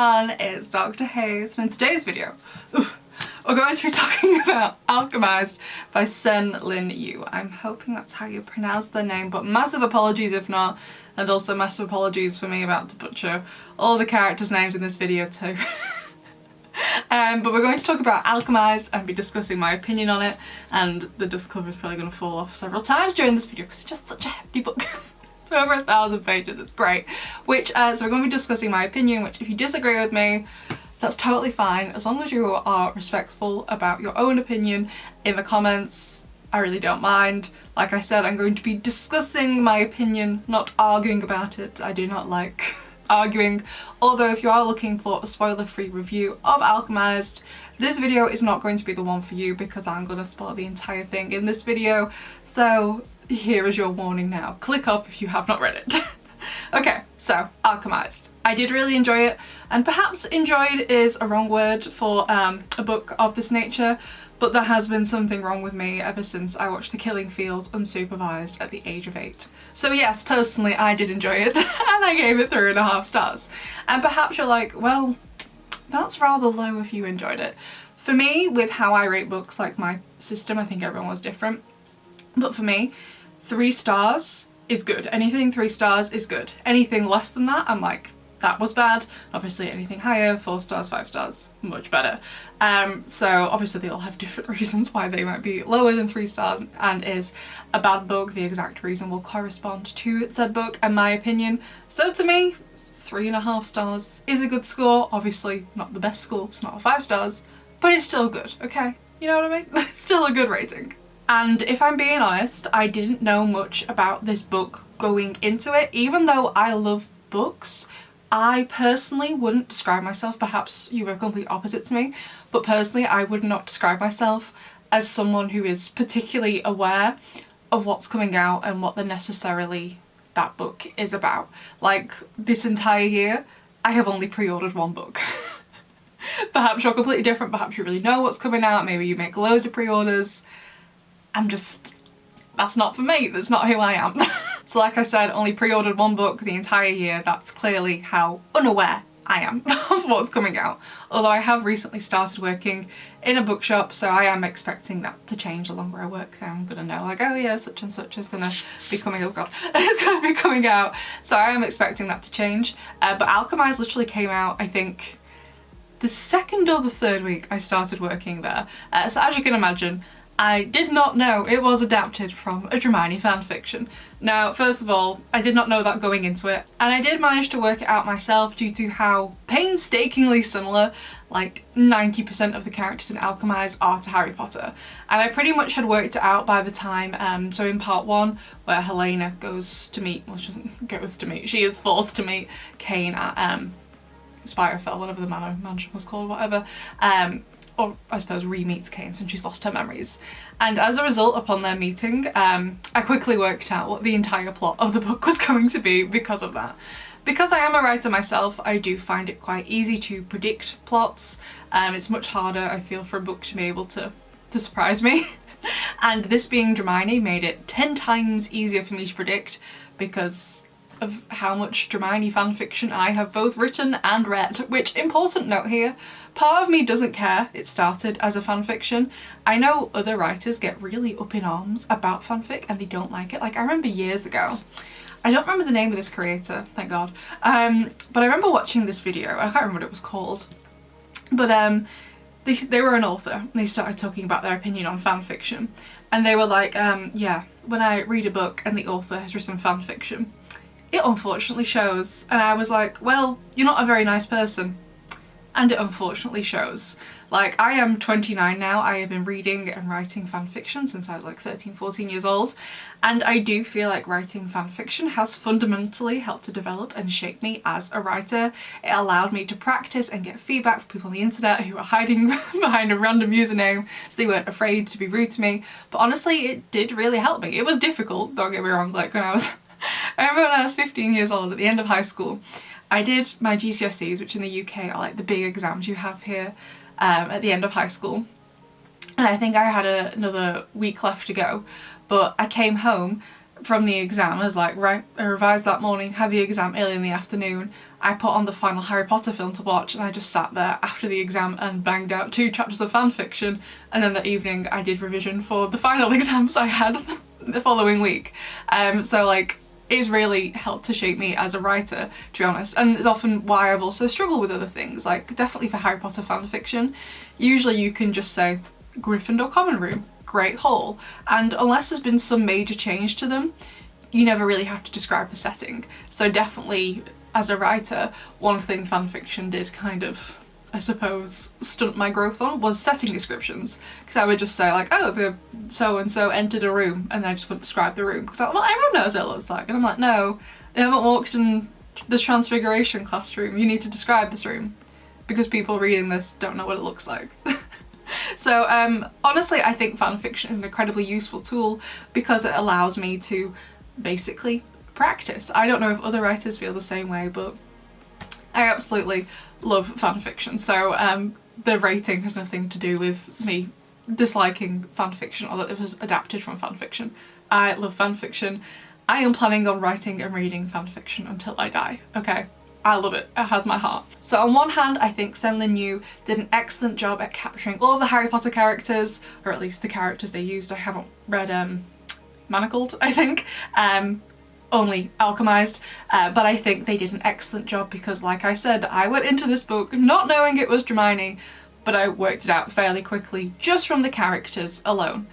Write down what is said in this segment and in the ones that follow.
everyone, it's Dr. Hayes, and in today's video, we're going to be talking about Alchemised by SenLinYu. I'm hoping that's how you pronounce the name, but massive apologies if not, and also massive apologies for me about to butcher all the characters' names in this video too. But we're going to talk about Alchemised and be discussing my opinion on it, and the dust cover is probably going to fall off several times during this video because it's just such a hefty book. It's over 1,000 pages, it's great. So we're going to be discussing my opinion, which if you disagree with me, that's totally fine, as long as you are respectful about your own opinion in the comments. I really don't mind. Like I said, I'm going to be discussing my opinion, not arguing about it. I do not like arguing, although if you are looking for a spoiler-free review of Alchemised, this video is not going to be the one for you because I'm going to spoil the entire thing in this video. So here is your warning now. Click off if you have not read it. Okay, so Alchemised. I did really enjoy it, and perhaps enjoyed is a wrong word for a book of this nature, but there has been something wrong with me ever since I watched The Killing Fields unsupervised at the age of 8. So yes, personally I did enjoy it, and I gave it 3.5 stars. And perhaps you're like, well, that's rather low if you enjoyed it. For me, with how I rate books, like my system, I think everyone was different, but for me, 3 stars is good. Anything 3 stars is good. Anything less than that, I'm like, that was bad. Obviously anything higher, 4 stars, 5 stars, much better. So obviously they all have different reasons why they might be lower than 3 stars, and is a bad book, the exact reason will correspond to said book and my opinion. So to me, 3.5 stars is a good score. Obviously not the best score, it's not 5 stars, but it's still good, okay? You know what I mean? It's still a good rating. And if I'm being honest, I didn't know much about this book going into it. Even though I love books, I personally wouldn't describe myself, perhaps you were complete opposite to me, but personally I would not describe myself as someone who is particularly aware of what's coming out and what that book is about. Like, this entire year, I have only pre-ordered 1 book. Perhaps you're completely different, perhaps you really know what's coming out, maybe you make loads of pre-orders. That's not for me, that's not who I am. So like I said, only pre-ordered 1 book the entire year. That's clearly how unaware I am of what's coming out. Although I have recently started working in a bookshop, so I am expecting that to change the longer I work there. I'm gonna know, like, oh yeah, such and such is gonna be coming, oh god, it's gonna be coming out. So I am expecting that to change. But Alchemised literally came out, I think, the 2nd or the 3rd week I started working there. So as you can imagine, I did not know it was adapted from a Dramione fanfiction. Now, first of all, I did not know that going into it, and I did manage to work it out myself due to how painstakingly similar, like 90% of the characters in Alchemised are to Harry Potter. And I pretty much had worked it out by the time, so in part 1, where Helena goes to meet, well, she doesn't goes to meet, she is forced to meet Cain at Spirefell, whatever the mansion was called, whatever. Or I suppose re-meets Cain since she's lost her memories. And as a result, upon their meeting, I quickly worked out what the entire plot of the book was going to be because of that. Because I am a writer myself, I do find it quite easy to predict plots. It's much harder, I feel, for a book to be able to surprise me. And this being Dramione made it 10 times easier for me to predict because of how much Dramione fanfiction I have both written and read, which, important note here, part of me doesn't care it started as a fanfiction. I know other writers get really up in arms about fanfic and they don't like it. Like, I remember years ago, I don't remember the name of this creator, thank god, but I remember watching this video, I can't remember what it was called, but they were an author and they started talking about their opinion on fanfiction, and they were like, yeah, when I read a book and the author has written fanfiction, it unfortunately shows. And I was like, well, you're not a very nice person. And it unfortunately shows. Like, I am 29 now, I have been reading and writing fanfiction since I was like 13, 14 years old, and I do feel like writing fanfiction has fundamentally helped to develop and shape me as a writer. It allowed me to practice and get feedback from people on the internet who are hiding behind a random username so they weren't afraid to be rude to me. But honestly, it did really help me. It was difficult, don't get me wrong, like I remember when I was 15 years old at the end of high school, I did my GCSEs, which in the UK are like the big exams you have here at the end of high school. And I think I had another week left to go, but I came home from the exam. I was like, right, I revised that morning, had the exam early in the afternoon. I put on the final Harry Potter film to watch, and I just sat there after the exam and banged out 2 chapters of fanfiction, and then that evening I did revision for the final exams I had the following week. So like, it's really helped to shape me as a writer, to be honest, and it's often why I've also struggled with other things, like definitely for Harry Potter fanfiction. Usually you can just say Gryffindor common room, Great Hall, and unless there's been some major change to them, you never really have to describe the setting. So definitely as a writer, one thing fanfiction did kind of, I suppose, stunt my growth on was setting descriptions, because I would just say like, oh, the so-and-so entered a room, and I just wouldn't describe the room, because well, everyone knows what it looks like, and I'm like, no, they haven't walked in the Transfiguration classroom, you need to describe this room, because people reading this don't know what it looks like. So honestly, I think fanfiction is an incredibly useful tool because it allows me to basically practice. I don't know if other writers feel the same way, but I absolutely love fanfiction. So the rating has nothing to do with me disliking fanfiction or that it was adapted from fanfiction. I love fanfiction. I am planning on writing and reading fanfiction until I die, okay? I love it. It has my heart. So on one hand, I think SenLinYu did an excellent job at capturing all of the Harry Potter characters, or at least the characters they used. I haven't read Manacled, I think. Only Alchemised, but I think they did an excellent job because, like I said, I went into this book not knowing it was Dramione, but I worked it out fairly quickly just from the characters alone.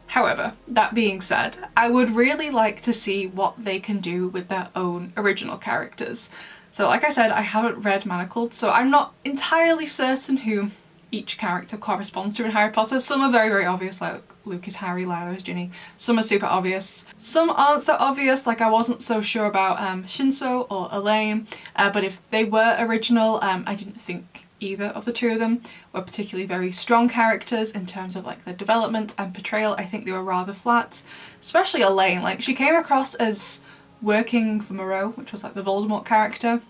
However, that being said, I would really like to see what they can do with their own original characters. So like I said, I haven't read Manacled, so I'm not entirely certain who each character corresponds to in Harry Potter. Some are very, very obvious, like Luke is Harry, Lila is Ginny. Some are super obvious. Some aren't so obvious, like I wasn't so sure about Shinso or Elaine, but if they were original, I didn't think either of the two of them were particularly very strong characters in terms of like their development and portrayal. I think they were rather flat, especially Elaine. Like, she came across as working for Moreau, which was like the Voldemort character,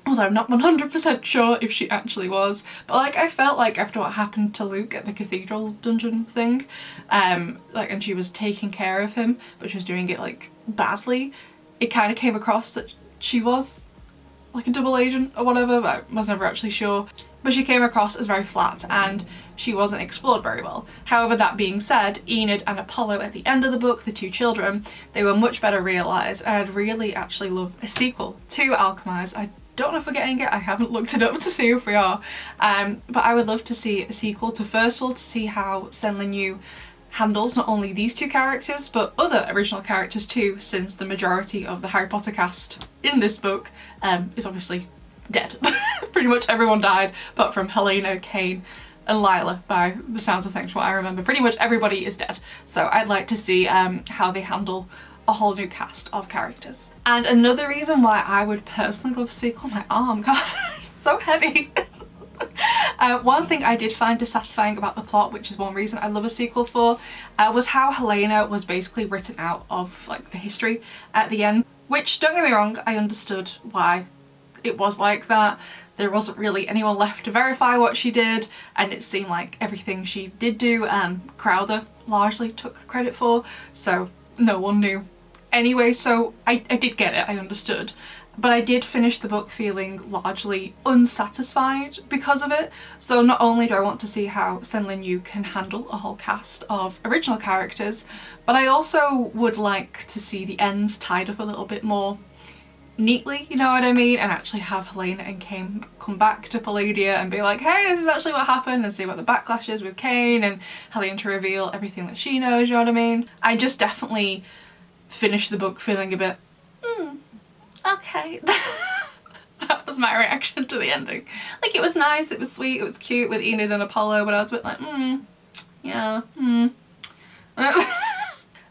although I'm not 100% sure if she actually was, but like I felt like after what happened to Luke at the cathedral dungeon thing, like, and she was taking care of him but she was doing it like badly, it kind of came across that she was like a double agent or whatever, but I was never actually sure. But she came across as very flat and she wasn't explored very well. However, that being said, Enid and Apollo at the end of the book, the two children, they were much better realised, and I'd really actually love a sequel to Alchemised. I don't know if we're getting it, I haven't looked it up to see if we are, but I would love to see a sequel to, first of all, to see how SenLinYu handles not only these two characters but other original characters too, since the majority of the Harry Potter cast in this book is obviously dead. Pretty much everyone died apart from Helena, Kane and Lila, by the sounds of things, what I remember. Pretty much everybody is dead. So I'd like to see how they handle a whole new cast of characters. And another reason why I would personally love a sequel, my arm, god, it's so heavy. One thing I did find dissatisfying about the plot, which is one reason I love a sequel for, was how Helena was basically written out of like the history at the end, which, don't get me wrong, I understood why it was like that. There wasn't really anyone left to verify what she did, and it seemed like everything she did do, Crowther largely took credit for, so no one knew. Anyway, so I did get it, I understood. But I did finish the book feeling largely unsatisfied because of it. So not only do I want to see how SenLinYu can handle a whole cast of original characters, but I also would like to see the ends tied up a little bit more neatly, you know what I mean? And actually have Helena and Kane come back to Palladia and be like, hey, this is actually what happened, and see what the backlash is with Kane, and Helena to reveal everything that she knows, you know what I mean? I just definitely finished the book feeling a bit, okay. That was my reaction to the ending. Like, it was nice, it was sweet, it was cute with Enid and Apollo, but I was a bit like, yeah,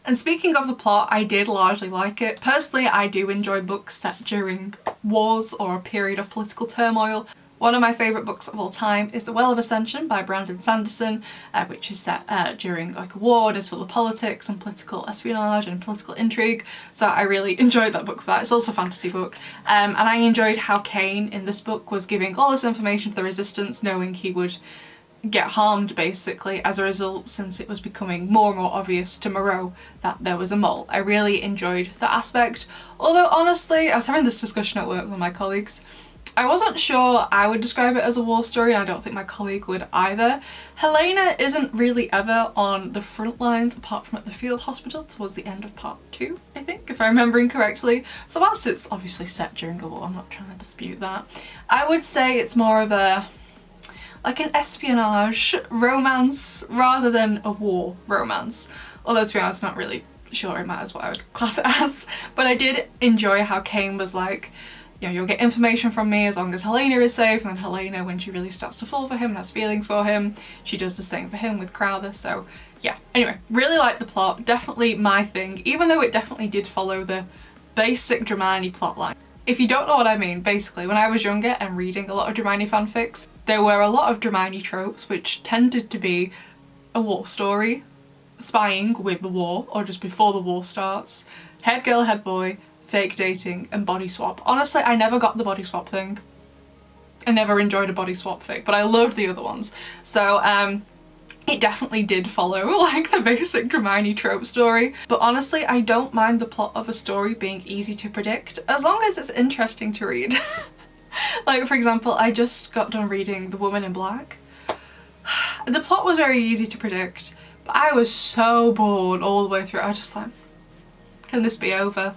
And speaking of the plot, I did largely like it. Personally, I do enjoy books set during wars or a period of political turmoil. One of my favourite books of all time is The Well of Ascension by Brandon Sanderson, which is set during like a war and is full of politics and political espionage and political intrigue. So I really enjoyed that book for that. It's also a fantasy book. And I enjoyed how Kane in this book was giving all this information to the Resistance, knowing he would get harmed basically as a result, since it was becoming more and more obvious to Moreau that there was a mole. I really enjoyed that aspect. Although honestly, I was having this discussion at work with my colleagues, I wasn't sure I would describe it as a war story, and I don't think my colleague would either. Helena isn't really ever on the front lines apart from at the field hospital towards the end of part 2, I think, if I'm remembering correctly. So whilst it's obviously set during a war, I'm not trying to dispute that. I would say it's more of a like an espionage romance rather than a war romance. Although to be honest, I'm not really sure it matters what I would class it as. But I did enjoy how Kane was like, you know, you'll get information from me as long as Helena is safe, and then Helena, when she really starts to fall for him and has feelings for him, she does the same for him with Crowther. So yeah, anyway, really liked the plot, definitely my thing, even though it definitely did follow the basic Dramione plotline. If you don't know what I mean, basically when I was younger and reading a lot of Dramione fanfics, there were a lot of Dramione tropes which tended to be a war story, spying with the war or just before the war starts, head girl, head boy, fake dating, and body swap. Honestly, I never got the body swap thing. I never enjoyed a body swap fic, but I loved the other ones. So it definitely did follow like the basic Dramione trope story. But honestly, I don't mind the plot of a story being easy to predict as long as it's interesting to read. Like for example, I just got done reading The Woman in Black. The plot was very easy to predict, but I was so bored all the way through. I was just like, can this be over?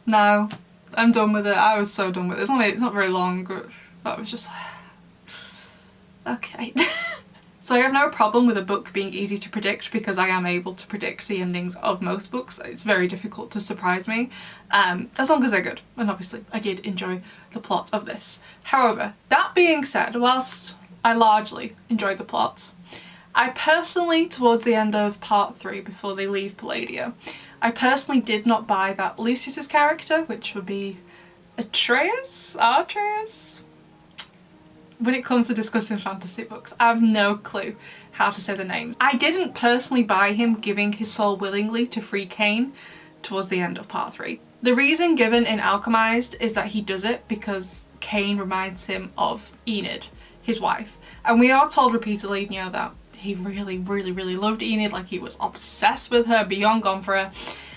No, I'm done with it. I was so done with it. It's not very long, but I was just like, okay. So I have no problem with a book being easy to predict because I am able to predict the endings of most books. It's very difficult to surprise me, as long as they're good. And obviously I did enjoy the plot of this. However, that being said, whilst I largely enjoyed the plot, I personally, towards the end of part 3, before they leave Palladia, I personally did not buy that Lucius's character, which would be Atreus? When it comes to discussing fantasy books, I have no clue how to say the name. I didn't personally buy him giving his soul willingly to free Kane towards the end of part 3. The reason given in Alchemised is that he does it because Kane reminds him of Enid, his wife. And we are told repeatedly, you know, that he really loved Enid, like he was obsessed with her, beyond gone for her.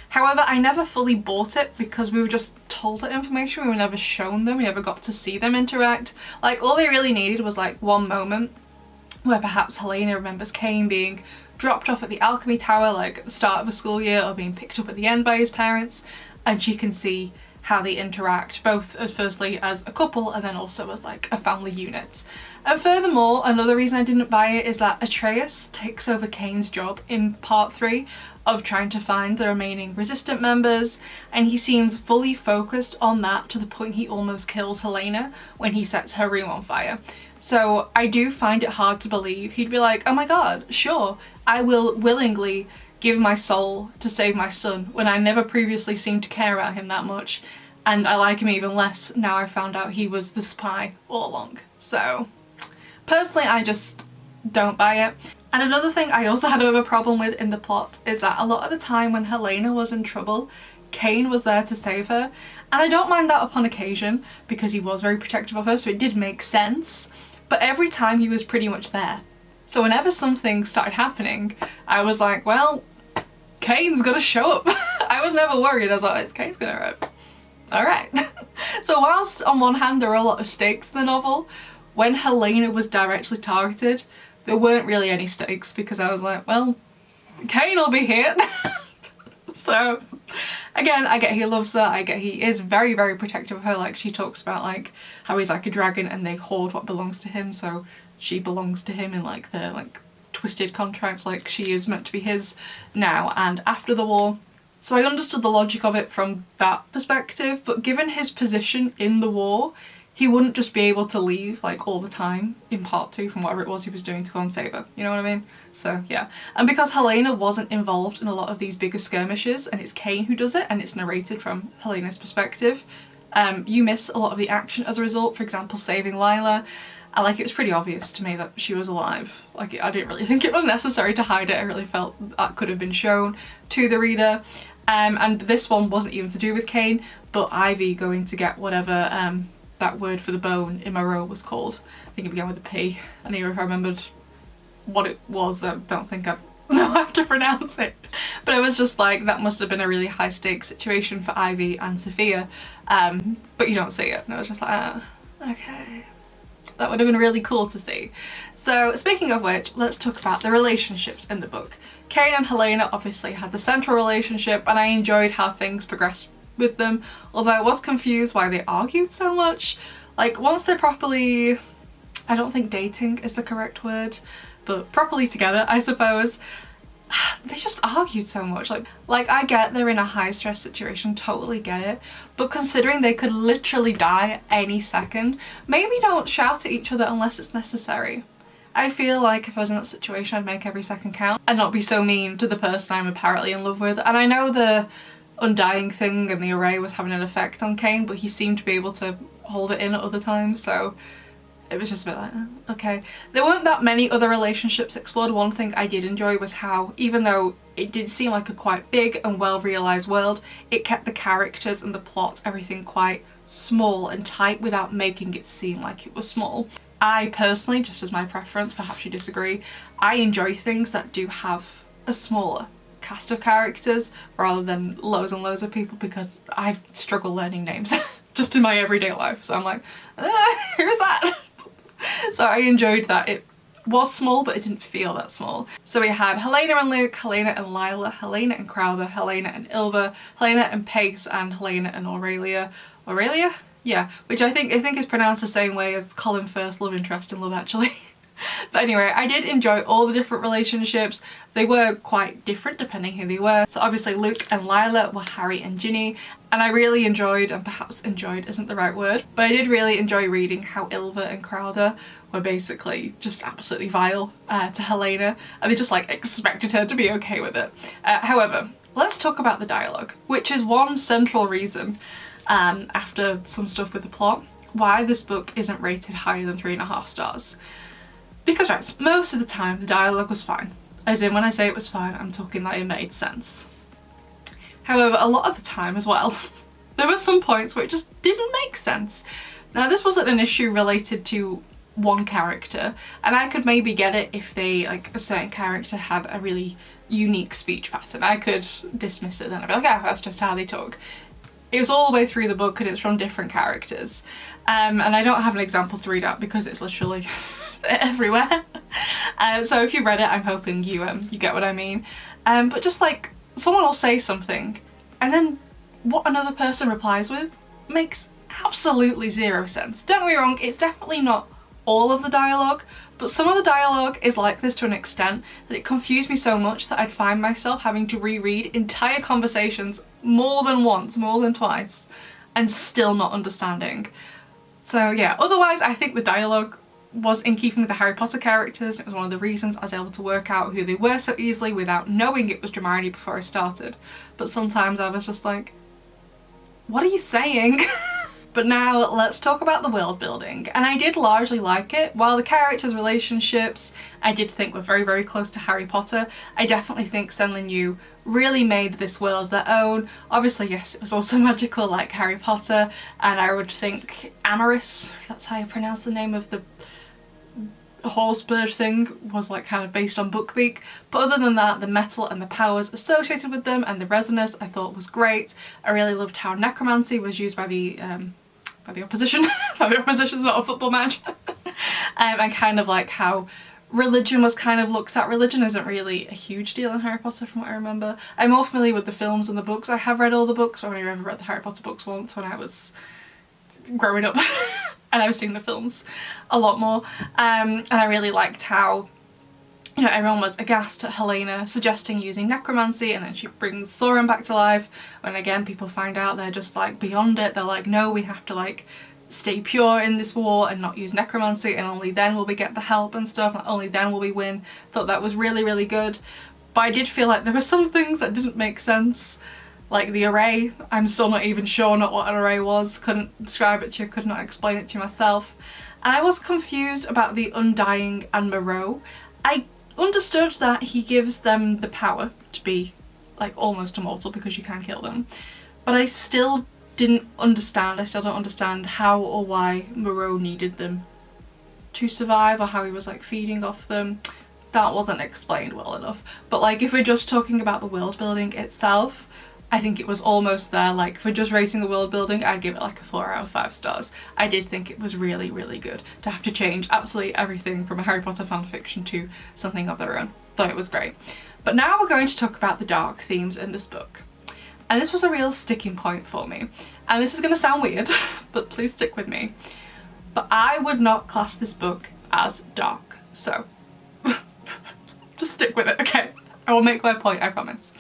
However, I never fully bought it because we were just told that information, we were never shown them, we never got to see them interact. Like all they really needed was like one moment where perhaps Helena remembers Kane being dropped off at the alchemy tower like at the start of a school year or being picked up at the end by his parents, and she can see how they interact, both as firstly as a couple and then also as like a family unit. And furthermore, another reason I didn't buy it is that Atreus takes over Kane's job in part 3 of trying to find the remaining resistant members, and he seems fully focused on that to the point he almost kills Helena when he sets her room on fire. So I do find it hard to believe he'd be like, oh my god, sure, I will willingly give my soul to save my son, when I never previously seemed to care about him that much, and I like him even less now I found out he was the spy all along. So personally, I just don't buy it. And another thing I also had a bit of a problem with in the plot is that a lot of the time when Helena was in trouble, Kane was there to save her, and I don't mind that upon occasion because he was very protective of her, so it did make sense, but every time he was pretty much there. So whenever something started happening, I was like, well, Kane's gonna show up. I was never worried. I was like, is Kane's gonna arrive? Alright. So whilst on one hand there are a lot of stakes in the novel, when Helena was directly targeted, there weren't really any stakes because I was like, well, Kane will be here. So again, I get he loves her, I get he is very protective of her, like she talks about like how he's like a dragon and they hoard what belongs to him, so she belongs to him in like the like twisted contract, like she is meant to be his now and after the war. So I understood the logic of it from that perspective, but given his position in the war, he wouldn't just be able to leave like all the time in part 2 from whatever it was he was doing to go and save her, you know what I mean? So yeah. And because Helena wasn't involved in a lot of these bigger skirmishes and it's Kane who does it and it's narrated from Helena's perspective, you miss a lot of the action as a result. For example, saving Lila. And like it was pretty obvious to me that she was alive. Like I didn't really think it was necessary to hide it. I really felt that could have been shown to the reader. And this one wasn't even to do with Kane, but Ivy going to get whatever that word for the bone in my row was called. I think it began with a P. I don't know if I remembered what it was. I don't think I know how to pronounce it. But I was just like, that must have been a really high stakes situation for Ivy and Sophia. But you don't see it. And I was just like, okay. That would have been really cool to see. So speaking of which, let's talk about the relationships in the book. Cain and Helena obviously had the central relationship, and I enjoyed how things progressed with them, although I was confused why they argued so much. Like, once they're properly, I don't think dating is the correct word, but properly together, I suppose, they just argued so much. Like I get they're in a high stress situation, totally get it, but considering they could literally die any second, maybe don't shout at each other unless it's necessary. I feel like if I was in that situation, I'd make every second count and not be so mean to the person I'm apparently in love with. And I know the undying thing and the array was having an effect on Cain, but he seemed to be able to hold it in at other times, so it was just a bit like, okay. There weren't that many other relationships explored. One thing I did enjoy was how, even though it did seem like a quite big and well-realised world, it kept the characters and the plot, everything quite small and tight without making it seem like it was small. I personally, just as my preference, perhaps you disagree, I enjoy things that do have a smaller cast of characters rather than loads and loads of people, because I struggle learning names just in my everyday life. So I'm like, who's that? So I enjoyed that it was small, but it didn't feel that small. So we had Helena and Luke, Helena and Lila, Helena and Crowther, Helena and Ilva, Helena and Pace, and Helena and Aurelia. Aurelia? Yeah, which I think is pronounced the same way as Colin Firth's love interest in Love Actually. But anyway, I did enjoy all the different relationships. They were quite different depending who they were. So obviously Luke and Lila were Harry and Ginny, and I really enjoyed, and perhaps enjoyed isn't the right word, but I did really enjoy reading how Ilva and Crowther were basically just absolutely vile to Helena, and they just like expected her to be okay with it. However, let's talk about the dialogue, which is one central reason, after some stuff with the plot, why this book isn't rated higher than 3.5 stars. Because right, most of the time the dialogue was fine. As in, when I say it was fine, I'm talking that it made sense. However, a lot of the time as well, there were some points where it just didn't make sense. Now, this wasn't an issue related to one character, and I could maybe get it if they, like, a certain character had a really unique speech pattern. I could dismiss it then. I'd be like, oh, that's just how they talk. It was all the way through the book and it's from different characters. And I don't have an example to read out because it's literally everywhere. So if you read it, I'm hoping you get what I mean. But just like, someone will say something and then what another person replies with makes absolutely zero sense. Don't get me wrong, it's definitely not all of the dialogue, but some of the dialogue is like this to an extent that it confused me so much that I'd find myself having to reread entire conversations more than once, more than twice, and still not understanding. So yeah, otherwise I think the dialogue was in keeping with the Harry Potter characters. It was one of the reasons I was able to work out who they were so easily without knowing it was Dramione before I started. But sometimes I was just like, what are you saying? But now let's talk about the world building, and I did largely like it. While the characters' relationships I did think were very, very close to Harry Potter, I definitely think SenLinYu really made this world their own. Obviously, yes, it was also magical like Harry Potter, and I would think Amorous, if that's how you pronounce the name of the horse bird thing, was like kind of based on Bookbeak. But other than that, the metal and the powers associated with them and the resonance I thought was great. I really loved how necromancy was used by the opposition. The opposition's not a football match. And kind of like how religion was kind of looked at. Religion isn't really a huge deal in Harry Potter from what I remember. I'm more familiar with the films and the books. I have read all the books. I've only ever read the Harry Potter books once when I was growing up. And I was seeing the films a lot more. And I really liked how, you know, everyone was aghast at Helena suggesting using necromancy, and then she brings Sauron back to life. When again, people find out they're just like beyond it. They're like, no, we have to like stay pure in this war and not use necromancy, and only then will we get the help and stuff, and only then will we win. Thought that was really, really good. But I did feel like there were some things that didn't make sense. Like the array, I'm still not even sure what an array was, couldn't describe it to you, could not explain it to myself. And I was confused about the Undying and Moreau. I understood that he gives them the power to be like almost immortal because you can kill them, but I still didn't understand, I still don't understand how or why Moreau needed them to survive, or how he was like feeding off them. that wasn't explained well enough. But like, if we're just talking about the world building itself, I think it was almost there. Like, if we're just rating the world building, I'd give it like a 4 out of 5 stars. I did think it was really, really good. To have to change absolutely everything from a Harry Potter fanfiction to something of their own. Thought it was great. But now we're going to talk about the dark themes in this book. And this was a real sticking point for me. And this is going to sound weird, but please stick with me. But I would not class this book as dark. So, just stick with it, okay? I will make my point, I promise.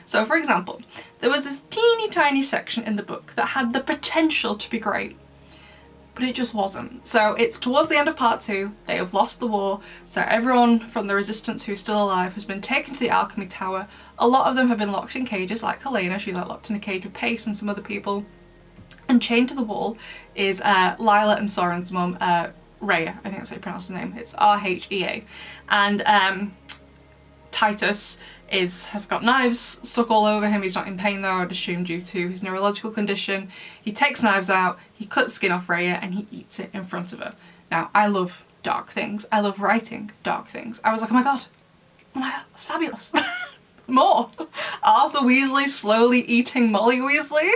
So, for example, there was this teeny tiny section in the book that had the potential to be great, but it just wasn't. So it's towards the end of part 2, they have lost the war, so everyone from the resistance who's still alive has been taken to the alchemy tower. A lot of them have been locked in cages, like Helena, she's like locked in a cage with Pace and some other people. And chained to the wall is Lila and Soren's mum, Rhea, I think that's how you pronounce the name, it's R-H-E-A. And Titus has got knives stuck all over him. He's not in pain though, I'd assume due to his neurological condition. He takes knives out, he cuts skin off Rhea and he eats it in front of her. Now, I love dark things. I love writing dark things. I was like, oh my god, that's fabulous. More. Arthur Weasley slowly eating Molly Weasley?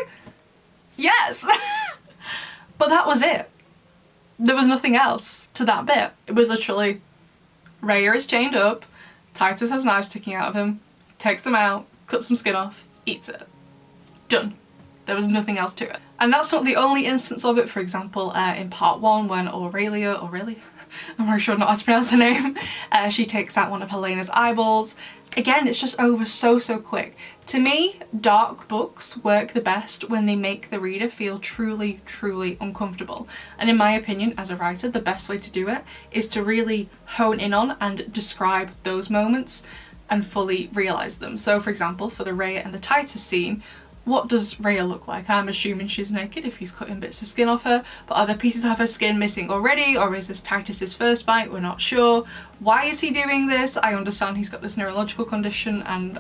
Yes! But that was it. There was nothing else to that bit. It was literally, Rhea is chained up, Titus has knives sticking out of him, takes them out, cuts some skin off, eats it. Done. There was nothing else to it. And that's not the only instance of it. For example, in part 1 when Aurelia, I'm very sure not how to pronounce her name, she takes out one of Helena's eyeballs. Again, it's just over so quick. To me, dark books work the best when they make the reader feel truly uncomfortable. And in my opinion, as a writer, the best way to do it is to really hone in on and describe those moments and fully realise them. So for example, for the Rhea and the Titus scene, what does Rhea look like? I'm assuming she's naked if he's cutting bits of skin off her, but are there pieces of her skin missing already, or is this Titus's first bite? We're not sure. Why is he doing this? I understand he's got this neurological condition, and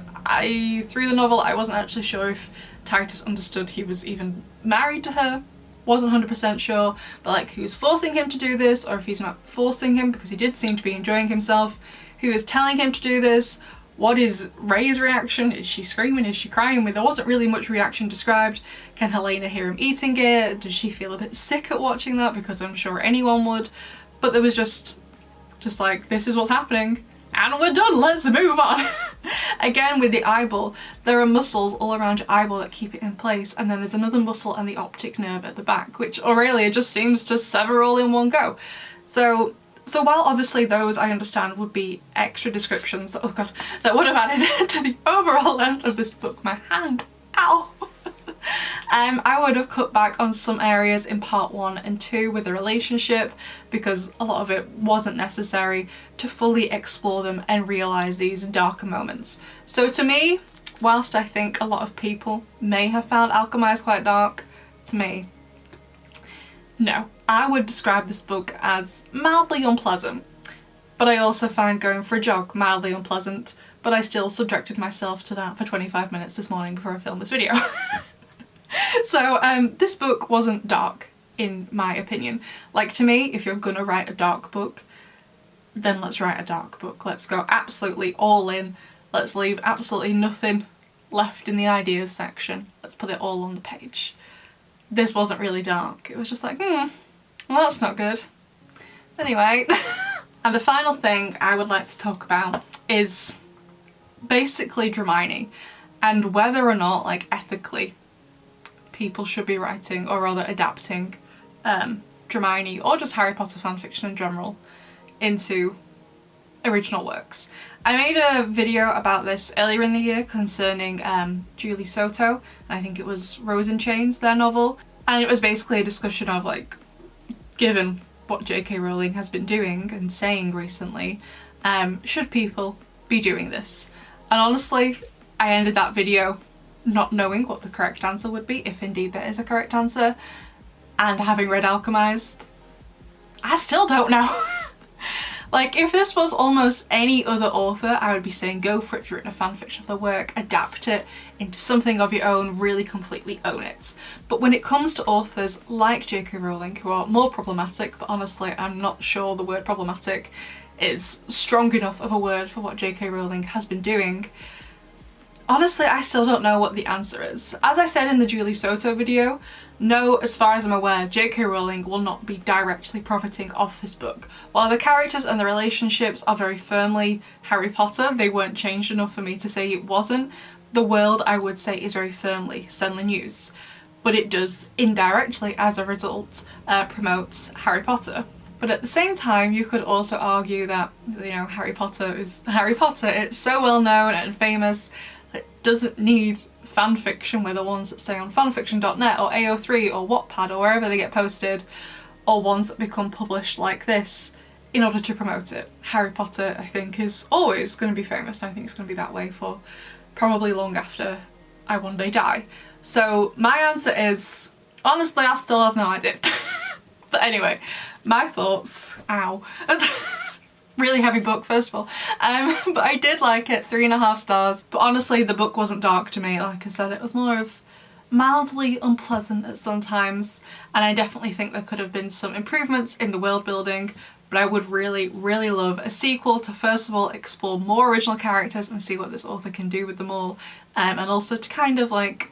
through the novel I wasn't actually sure if Titus understood he was even married to her. Wasn't 100% sure, but like, who's forcing him to do this, or if he's not forcing him because he did seem to be enjoying himself, who is telling him to do this? What is Rhea's reaction? Is she screaming? Is she crying? There wasn't really much reaction described. Can Helena hear him eating it? Does she feel a bit sick at watching that? Because I'm sure anyone would. But there was just like, this is what's happening. And we're done, let's move on. Again, with the eyeball, there are muscles all around your eyeball that keep it in place, and then there's another muscle and the optic nerve at the back, which Aurelia just seems to sever all in one go. So while obviously those, I understand, would be extra descriptions that, oh god, that would have added to the overall length of this book, my hand, ow! I would have cut back on some areas in part 1 and 2 with the relationship, because a lot of it wasn't necessary to fully explore them and realise these darker moments. So to me, whilst I think a lot of people may have found Alchemised quite dark, to me, no. I would describe this book as mildly unpleasant, but I also find going for a jog mildly unpleasant, but I still subjected myself to that for 25 minutes this morning before I filmed this video. So this book wasn't dark, in my opinion. Like, to me, if you're gonna write a dark book, then let's write a dark book. Let's go absolutely all in. Let's leave absolutely nothing left in the ideas section. Let's put it all on the page. This wasn't really dark. It was just like, well, that's not good. Anyway. And the final thing I would like to talk about is basically Dramione, and whether or not, like, ethically people should be writing, or rather adapting, Dramione, or just Harry Potter fanfiction in general, into original works. I made a video about this earlier in the year concerning Julie Soto, and I think it was Rose in Chains, their novel, and it was basically a discussion of, like, given what J.K. Rowling has been doing and saying recently, should people be doing this? And honestly, I ended that video not knowing what the correct answer would be, if indeed there is a correct answer, and having read Alchemised, I still don't know. Like, if this was almost any other author, I would be saying go for it. If you're written a fanfiction of the work, adapt it into something of your own, really completely own it. But when it comes to authors like J.K. Rowling, who are more problematic, but honestly I'm not sure the word problematic is strong enough of a word for what J.K. Rowling has been doing. Honestly, I still don't know what the answer is. As I said in the Julie Soto video, no, as far as I'm aware, J.K. Rowling will not be directly profiting off this book. While the characters and the relationships are very firmly Harry Potter, they weren't changed enough for me to say it wasn't. The world, I would say, is very firmly SenLinYu's, but it does indirectly, as a result, promote Harry Potter. But at the same time, you could also argue that, you know, Harry Potter is Harry Potter. It's so well known and famous. It doesn't need fanfiction, whether ones that stay on fanfiction.net or AO3 or Wattpad or wherever they get posted, or ones that become published like this in order to promote it. Harry Potter, I think, is always going to be famous, and I think it's going to be that way for probably long after I one day die. So my answer is, honestly, I still have no idea. But anyway, my thoughts, ow. Really heavy book, first of all, but I did like it, 3.5 stars. But honestly, the book wasn't dark to me. Like I said, it was more of mildly unpleasant at some times, and I definitely think there could have been some improvements in the world building, but I would really, really love a sequel to, first of all, explore more original characters and see what this author can do with them all, and also to kind of like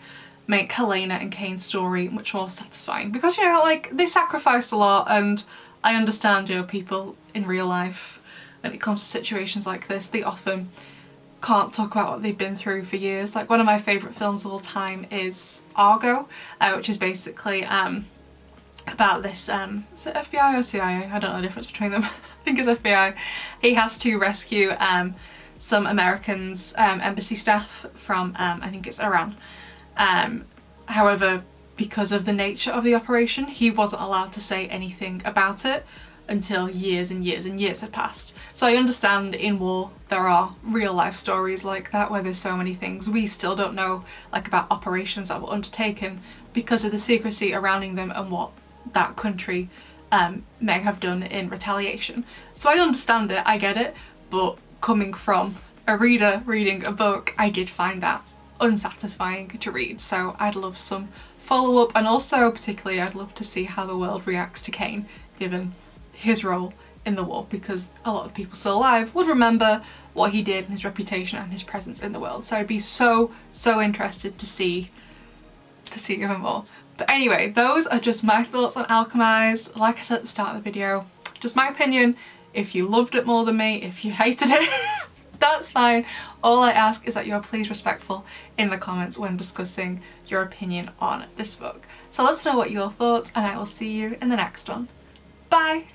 make Helena and Kane's story much more satisfying, because, you know, like, they sacrificed a lot, and I understand, you know, people in real life, when it comes to situations like this, they often can't talk about what they've been through for years. Like, one of my favourite films of all time is Argo, which is basically about this, is it FBI or CIA? I don't know the difference between them. I think it's FBI. He has to rescue some Americans, embassy staff from, I think it's Iran. However, because of the nature of the operation, he wasn't allowed to say anything about it until years and years and years had passed. So I understand in war there are real life stories like that where there's so many things we still don't know, like about operations that were undertaken because of the secrecy surrounding them and what that country may have done in retaliation. So I understand it, I get it, but coming from a reader reading a book, I did find that unsatisfying to read. So I'd love some follow-up, and also particularly I'd love to see how the world reacts to Kane given his role in the war, because a lot of people still alive would remember what he did and his reputation and his presence in the world. So I'd be so interested to see even more. But anyway, those are just my thoughts on Alchemised. Like I said at the start of the video, just my opinion. If you loved it more than me, if you hated it, that's fine. All I ask is that you're please respectful in the comments when discussing your opinion on this book. So let us know what your thoughts, and I will see you in the next one. Bye!